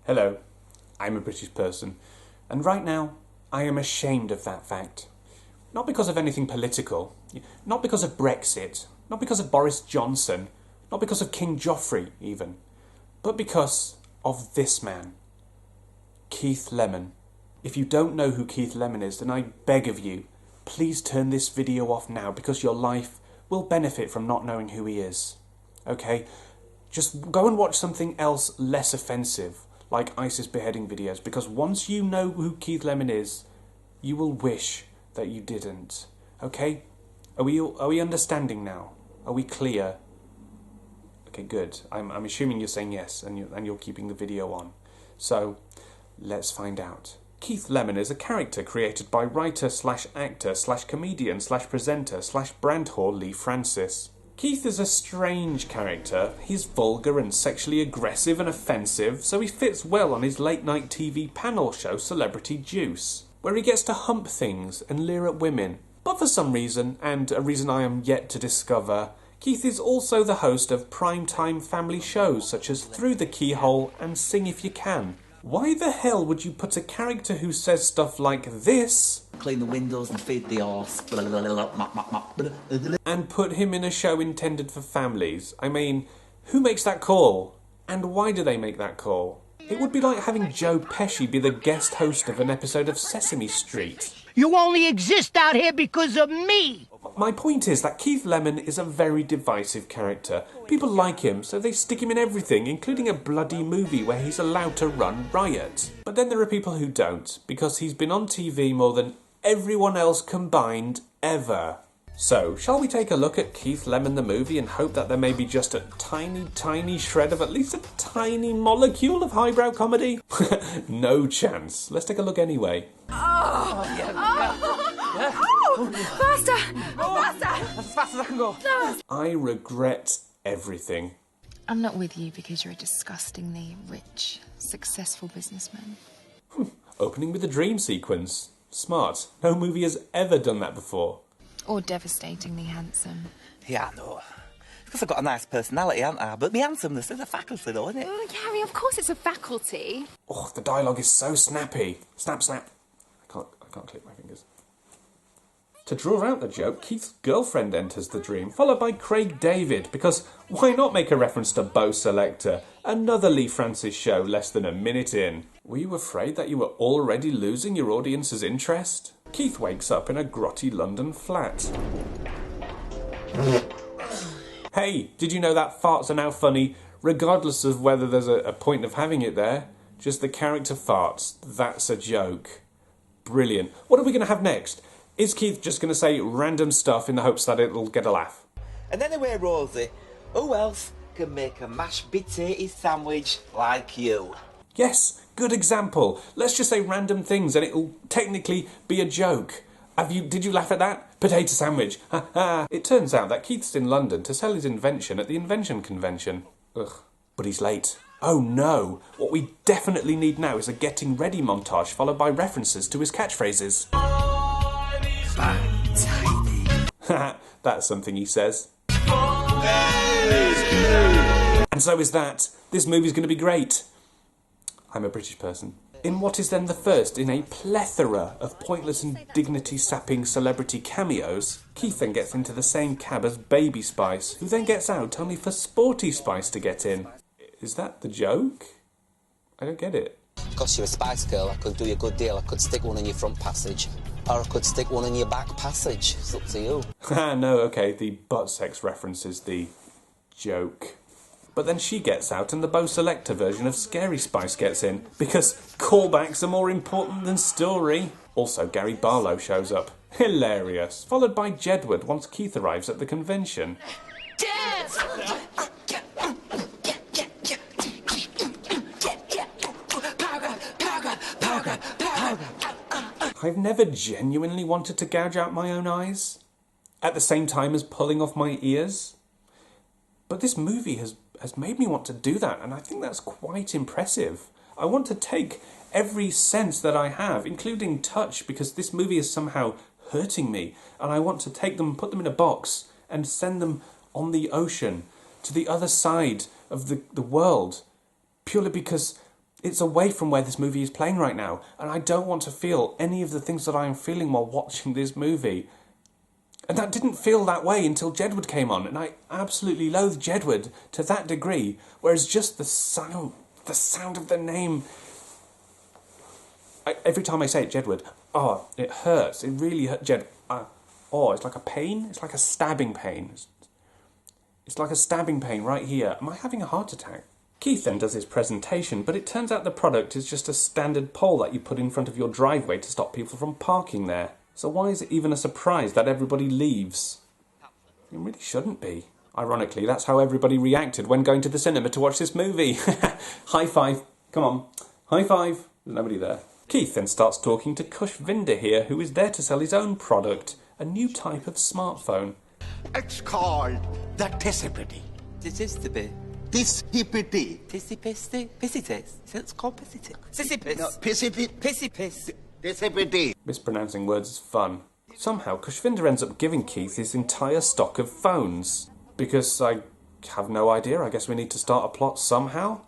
Hello, I'm a British person, and right now I am ashamed of that fact. Not because of anything political, not because of Brexit, not because of Boris Johnson, not because of King Joffrey even, but because of this man, Keith Lemon. If you don't know who Keith Lemon is, then I beg of you, please turn this video off now because your life will benefit from not knowing who he is. Okay? Just go and watch something else less offensive, like ISIS beheading videos, because once you know who Keith Lemon is, you will wish that you didn't. Okay? Are we understanding now? Are we clear? Okay, good. I'm assuming you're saying yes, and you're keeping the video on. So, let's find out. Keith Lemon is a character created by writer/actor/comedian/presenter/brand whore Lee Francis. Keith is a strange character. He's vulgar and sexually aggressive and offensive, so he fits well on his late-night TV panel show Celebrity Juice, where he gets to hump things and leer at women. But for some reason, and a reason I am yet to discover, Keith is also the host of primetime family shows such as Through the Keyhole and Sing If You Can. Why the hell would you put a character who says stuff like this, clean the windows and feed the horse, and put him in a show intended for families? I mean, who makes that call? And why do they make that call? It would be like having Joe Pesci be the guest host of an episode of Sesame Street. You only exist out here because of me! My point is that Keith Lemon is a very divisive character. People like him, so they stick him in everything, including a bloody movie where he's allowed to run riot. But then there are people who don't, because he's been on TV more than everyone else combined ever. So, shall we take a look at Keith Lemon the movie and hope that there may be just a tiny shred of at least a tiny molecule of highbrow comedy? No chance. Let's take a look anyway. Faster! Faster! As fast as I can go. No. I regret everything. I'm not with you because you're a disgustingly rich, successful businessman. Opening with a dream sequence. Smart. No movie has ever done that before. Or devastatingly handsome. Yeah, I know. Because I've got a nice personality, haven't I? But my handsomeness is a faculty, though, isn't it? Oh, Harry, of course it's a faculty. Oh, the dialogue is so snappy. Snap, snap. I can't click my fingers. To draw out the joke, Keith's girlfriend enters the dream, followed by Craig David, because why not make a reference to Bo Selector, another Lee Francis show less than a minute in? Were you afraid that you were already losing your audience's interest? Keith wakes up in a grotty London flat. Hey, did you know that farts are now funny, regardless of whether there's a point of having it there? Just the character farts. That's a joke. Brilliant. What are we going to have next? Is Keith just going to say random stuff in the hopes that it'll get a laugh? And anyway, Rosie, who else can make a mashed potato sandwich like you? Yes, good example. Let's just say random things and it'll technically be a joke. Did you laugh at that? Potato sandwich. Ha ha. It turns out that Keith's in London to sell his invention at the Invention Convention. Ugh. But he's late. Oh no. What we definitely need now is a getting ready montage followed by references to his catchphrases. Haha, that's something he says. And so is that. This movie's going to be great. I'm a British person. In what is then the first in a plethora of pointless and dignity-sapping celebrity cameos, Keith then gets into the same cab as Baby Spice, who then gets out only for Sporty Spice to get in. Is that the joke? I don't get it. Because you're a Spice Girl, I could do you a good deal. I could stick one in your front passage. Or I could stick one in your back passage. It's up to you. No, okay, the butt sex reference is the joke. But then she gets out and the Bo Selector version of Scary Spice gets in, because callbacks are more important than story. Also, Gary Barlow shows up. Hilarious. Followed by Jedward once Keith arrives at the convention. I've never genuinely wanted to gouge out my own eyes, at the same time as pulling off my ears. But this movie has made me want to do that, and I think that's quite impressive. I want to take every sense that I have, including touch, because this movie is somehow hurting me, and I want to take them, put them in a box, and send them on the ocean, to the other side of the world, purely because It's away from where this movie is playing right now, and I don't want to feel any of the things that I am feeling while watching this movie. And that didn't feel that way until Jedward came on, and I absolutely loathe Jedward to that degree, whereas just the sound of the name... every time I say it, Jedward, it hurts. It really hurts. It's like a pain. It's like a stabbing pain. It's like a stabbing pain right here. Am I having a heart attack? Keith then does his presentation, but it turns out the product is just a standard pole that you put in front of your driveway to stop people from parking there. So why is it even a surprise that everybody leaves? It really shouldn't be. Ironically, that's how everybody reacted when going to the cinema to watch this movie. High five. Come on. High five. There's nobody there. Keith then starts talking to Kush Vinder here, who is there to sell his own product, a new type of smartphone. It's called the Tissipity. Tissipity. Tissipity. Tissipity. Pissity. It's called pissity. Sissipiss. No, Pissipity. Pissy-piss. Tissipity. Mispronouncing words is fun. Somehow, Kushvinder ends up giving Keith his entire stock of phones. Because I have no idea, I guess we need to start a plot somehow?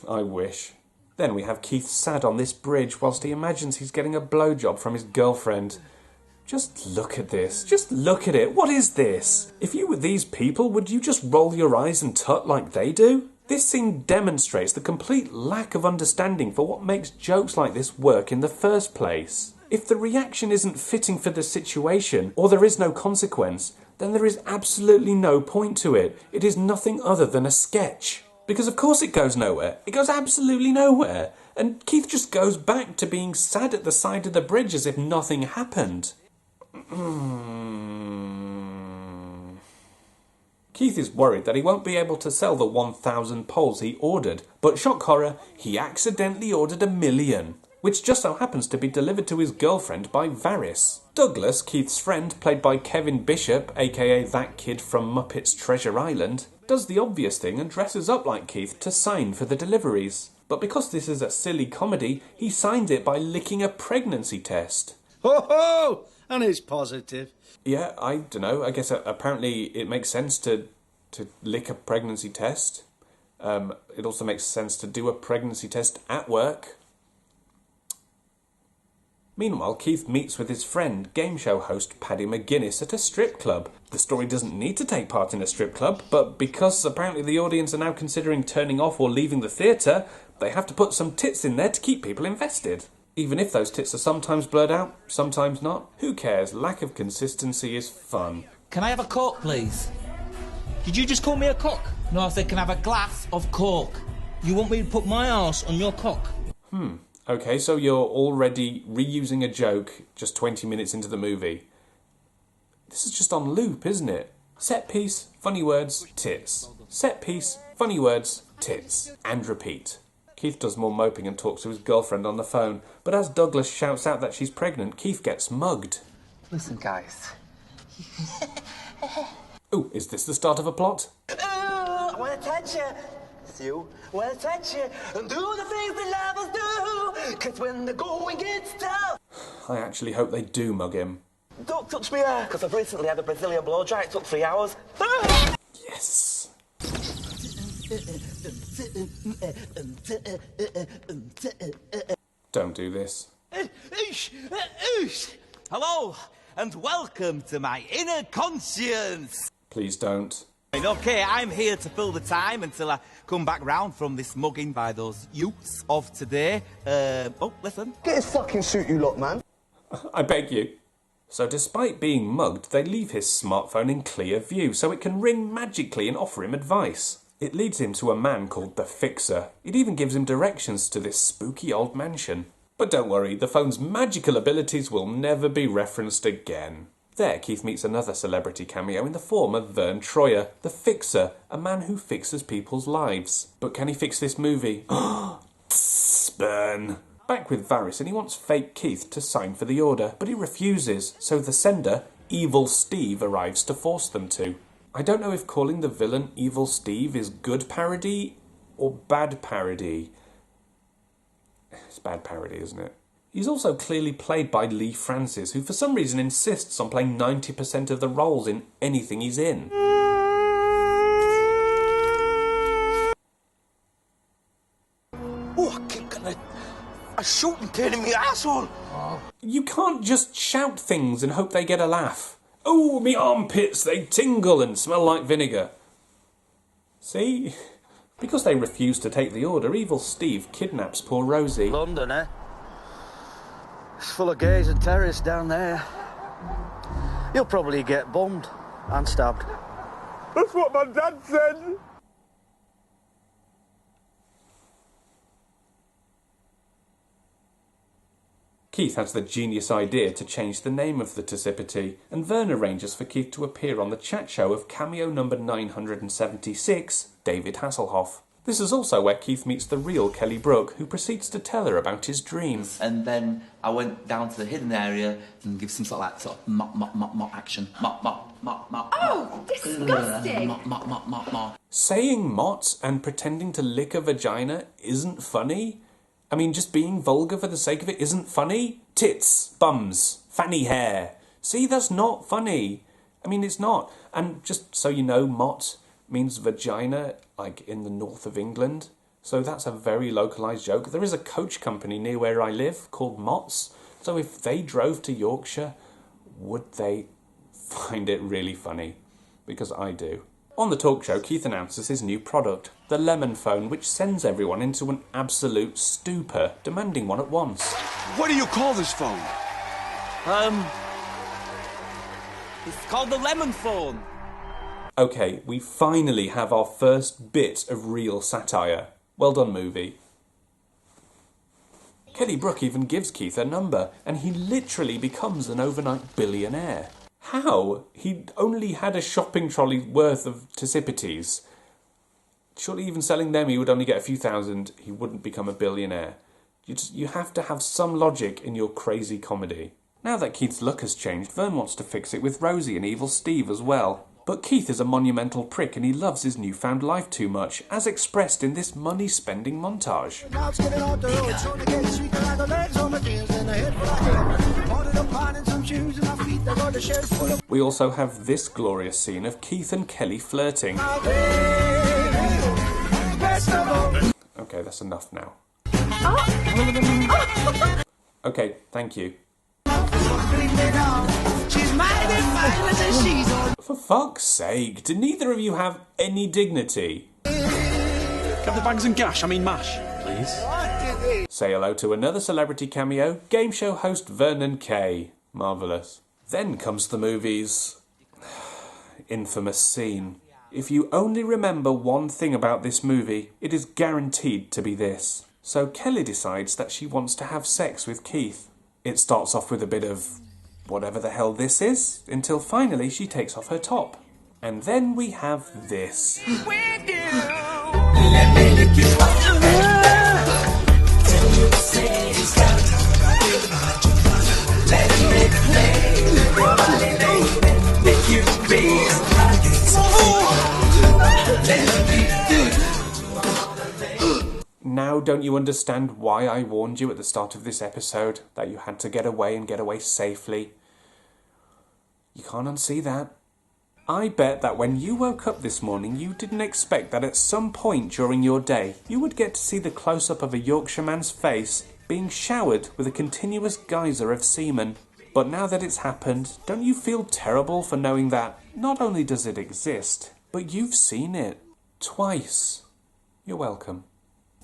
I wish. Then we have Keith sad on this bridge whilst he imagines he's getting a blowjob from his girlfriend. Just look at this. Just look at it. What is this? If you were these people, would you just roll your eyes and tut like they do? This scene demonstrates the complete lack of understanding for what makes jokes like this work in the first place. If the reaction isn't fitting for the situation, or there is no consequence, then there is absolutely no point to it. It is nothing other than a sketch. Because of course it goes nowhere. It goes absolutely nowhere. And Keith just goes back to being sad at the side of the bridge as if nothing happened. Keith is worried that he won't be able to sell the 1,000 poles he ordered, but shock horror, he accidentally ordered 1,000,000, which just so happens to be delivered to his girlfriend by Varys. Douglas, Keith's friend, played by Kevin Bishop, aka that kid from Muppets Treasure Island, does the obvious thing and dresses up like Keith to sign for the deliveries. But because this is a silly comedy, he signs it by licking a pregnancy test. Ho ho! And it's positive. Yeah, I don't know. I guess apparently it makes sense to lick a pregnancy test. It also makes sense to do a pregnancy test at work. Meanwhile, Keith meets with his friend, game show host Paddy McGuinness at a strip club. The story doesn't need to take part in a strip club, but because apparently the audience are now considering turning off or leaving the theatre, they have to put some tits in there to keep people invested. Even if those tits are sometimes blurred out, sometimes not. Who cares? Lack of consistency is fun. Can I have a Coke, please? Did you just call me a cock? No, I said can I have a glass of Coke. You want me to put my arse on your cock? Okay, so you're already reusing a joke just 20 minutes into the movie. This is just on loop, isn't it? Set piece, funny words, tits. Set piece, funny words, tits. And repeat. Keith does more moping and talks to his girlfriend on the phone, but as Douglas shouts out that she's pregnant, Keith gets mugged. Listen, guys. Ooh, is this the start of a plot? I want to touch you. It's you. I want to touch you and do the things that lovers do. Because when the going gets tough. I actually hope they do mug him. Don't touch me there, because I've recently had a Brazilian blow dry. It took 3 hours. Yes. Don't do this. Hello, and welcome to my inner conscience. Please don't. Okay, I'm here to fill the time until I come back round from this mugging by those youths of today. Listen. Get a fucking suit, you lot, man. I beg you. So despite being mugged, they leave his smartphone in clear view so it can ring magically and offer him advice. It leads him to a man called the Fixer. It even gives him directions to this spooky old mansion. But don't worry, the phone's magical abilities will never be referenced again. There, Keith meets another celebrity cameo in the form of Vern Troyer, the Fixer, a man who fixes people's lives. But can he fix this movie? Burn. Back with Varys, and he wants fake Keith to sign for the order, but he refuses, so the sender, Evil Steve, arrives to force them to. I don't know if calling the villain Evil Steve is good parody or bad parody. It's bad parody, isn't it? He's also clearly played by Lee Francis, who for some reason insists on playing 90% of the roles in anything he's in. Oh, A shooting pin in me asshole. You can't just shout things and hope they get a laugh. Oh, me armpits, they tingle and smell like vinegar. See? Because they refuse to take the order, evil Steve kidnaps poor Rosie. London, eh? It's full of gays and terrorists down there. You'll probably get bombed and stabbed. That's what my dad said. Keith has the genius idea to change the name of the Tissipity, and Vern arranges for Keith to appear on the chat show of cameo number 976, David Hasselhoff. This is also where Keith meets the real Kelly Brook, who proceeds to tell her about his dream. And then I went down to the hidden area and give some sort of mop action. Mop. Oh, disgusting! Mop. Saying mot and pretending to lick a vagina isn't funny? I mean, just being vulgar for the sake of it isn't funny? Tits, bums, fanny hair. See, that's not funny. I mean, it's not. And just so you know, mot means vagina, like in the north of England. So that's a very localised joke. There is a coach company near where I live called Mott's. So if they drove to Yorkshire, would they find it really funny? Because I do. On the talk show, Keith announces his new product, the Lemon Phone, which sends everyone into an absolute stupor, demanding one at once. What do you call this phone? It's called the Lemon Thorn. Okay, we finally have our first bit of real satire. Well done, movie. Kelly Brook even gives Keith a number, and he literally becomes an overnight billionaire. How? He only had a shopping trolley worth of Tissipities. Surely even selling them he would only get a few thousand. He wouldn't become a billionaire. You have to have some logic in your crazy comedy. Now that Keith's luck has changed, Vern wants to fix it with Rosie and evil Steve as well. But Keith is a monumental prick and he loves his newfound life too much, as expressed in this money-spending montage. We also have this glorious scene of Keith and Kelly flirting. Okay, that's enough now. Okay, thank you. For fuck's sake, do neither of you have any dignity? Have the bags and gash, I mean mash, please. Say hello to another celebrity cameo, game show host Vernon Kay. Marvellous. Then comes the movie's infamous scene. If you only remember one thing about this movie, it is guaranteed to be this. So Kelly decides that she wants to have sex with Keith. It starts off with a bit of whatever the hell this is, until finally she takes off her top. And then we have this. Now don't you understand why I warned you at the start of this episode that you had to get away and get away safely? You can't unsee that. I bet that when you woke up this morning you didn't expect that at some point during your day you would get to see the close-up of a Yorkshireman's face being showered with a continuous geyser of semen. But now that it's happened, don't you feel terrible for knowing that not only does it exist, but you've seen it twice? You're welcome.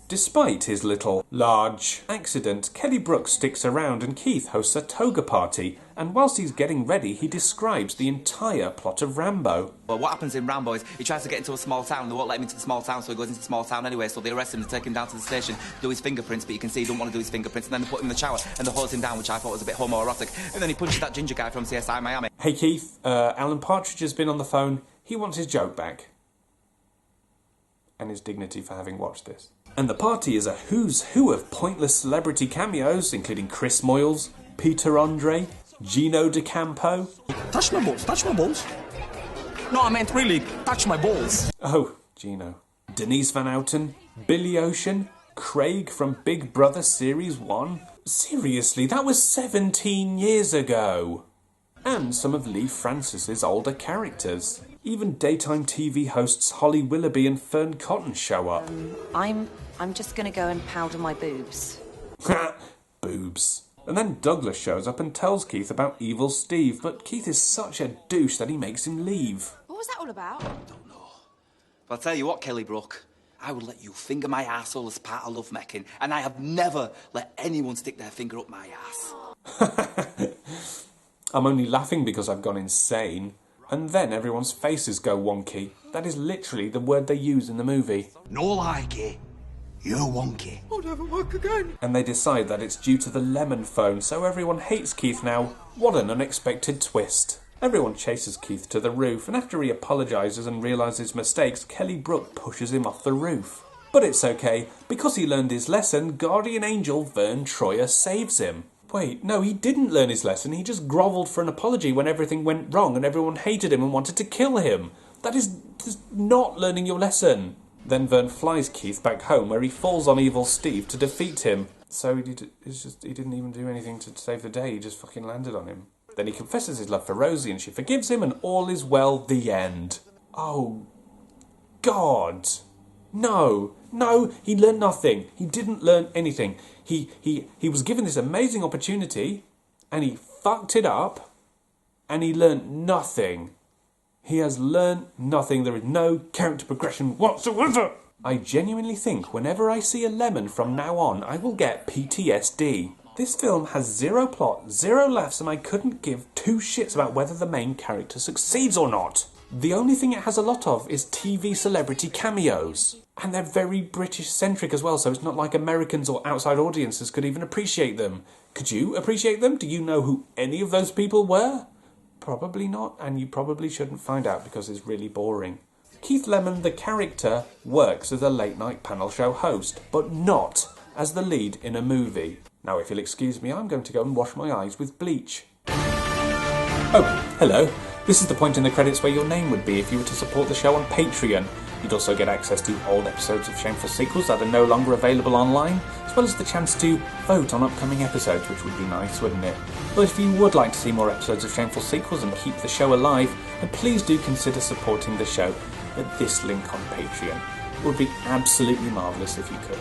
Despite his little, large accident, Kelly Brook sticks around and Keith hosts a toga party, and whilst he's getting ready, he describes the entire plot of Rambo. Well, what happens in Rambo is he tries to get into a small town, and they won't let him into the small town, so he goes into the small town anyway, so they arrest him and take him down to the station, do his fingerprints, but you can see he don't want to do his fingerprints, and then they put him in the shower, and they hose him down, which I thought was a bit homoerotic, and then he punches that ginger guy from CSI Miami. Hey Keith, Alan Partridge has been on the phone. He wants his joke back. And his dignity for having watched this. And the party is a who's who of pointless celebrity cameos, including Chris Moyles, Peter Andre, Gino DeCampo. Touch my balls, touch my balls. No, I meant really, touch my balls. Oh, Gino. Denise Van Outen, Billy Ocean, Craig from Big Brother Series 1. Seriously, that was 17 years ago. And some of Lee Francis's older characters. Even daytime TV hosts Holly Willoughby and Fern Cotton show up. I'm just gonna go and powder my boobs. Boobs. And then Douglas shows up and tells Keith about Evil Steve, but Keith is such a douche that he makes him leave. What was that all about? But I'll tell you what, Kelly Brook, I would let you finger my arsehole as part of lovemaking, and I have never let anyone stick their finger up my ass. I'm only laughing because I've gone insane. And then everyone's faces go wonky. That is literally the word they use in the movie. No like it. You're wonky. I'll never work again. And they decide that it's due to the Lemon phone, so everyone hates Keith now. What an unexpected twist. Everyone chases Keith to the roof, and after he apologises and realises his mistakes, Kelly Brook pushes him off the roof. But it's okay, because he learned his lesson, Guardian Angel Vern Troyer saves him. Wait, no, he didn't learn his lesson, he just grovelled for an apology when everything went wrong and everyone hated him and wanted to kill him. That is just not learning your lesson. Then Vern flies Keith back home, where he falls on Evil Steve to defeat him. So he didn't even do anything to save the day, he just fucking landed on him. Then he confesses his love for Rosie and she forgives him and all is well, the end. Oh, God. No, he learned nothing. He didn't learn anything. He was given this amazing opportunity and he fucked it up and he learned nothing. He has learned nothing. There is no character progression whatsoever. I genuinely think whenever I see a Lemon from now on, I will get PTSD. This film has zero plot, zero laughs, and I couldn't give two shits about whether the main character succeeds or not. The only thing it has a lot of is TV celebrity cameos. And they're very British-centric as well, so it's not like Americans or outside audiences could even appreciate them. Could you appreciate them? Do you know who any of those people were? Probably not, and you probably shouldn't find out because it's really boring. Keith Lemon, the character, works as a late-night panel show host, but not as the lead in a movie. Now, if you'll excuse me, I'm going to go and wash my eyes with bleach. Oh, hello. This is the point in the credits where your name would be if you were to support the show on Patreon. You'd also get access to old episodes of Shameful sequels that are no longer available online, as well as the chance to vote on upcoming episodes, which would be nice, wouldn't it? But if you would like to see more episodes of Shameful sequels and keep the show alive, then please do consider supporting the show at this link on Patreon. It would be absolutely marvellous if you could.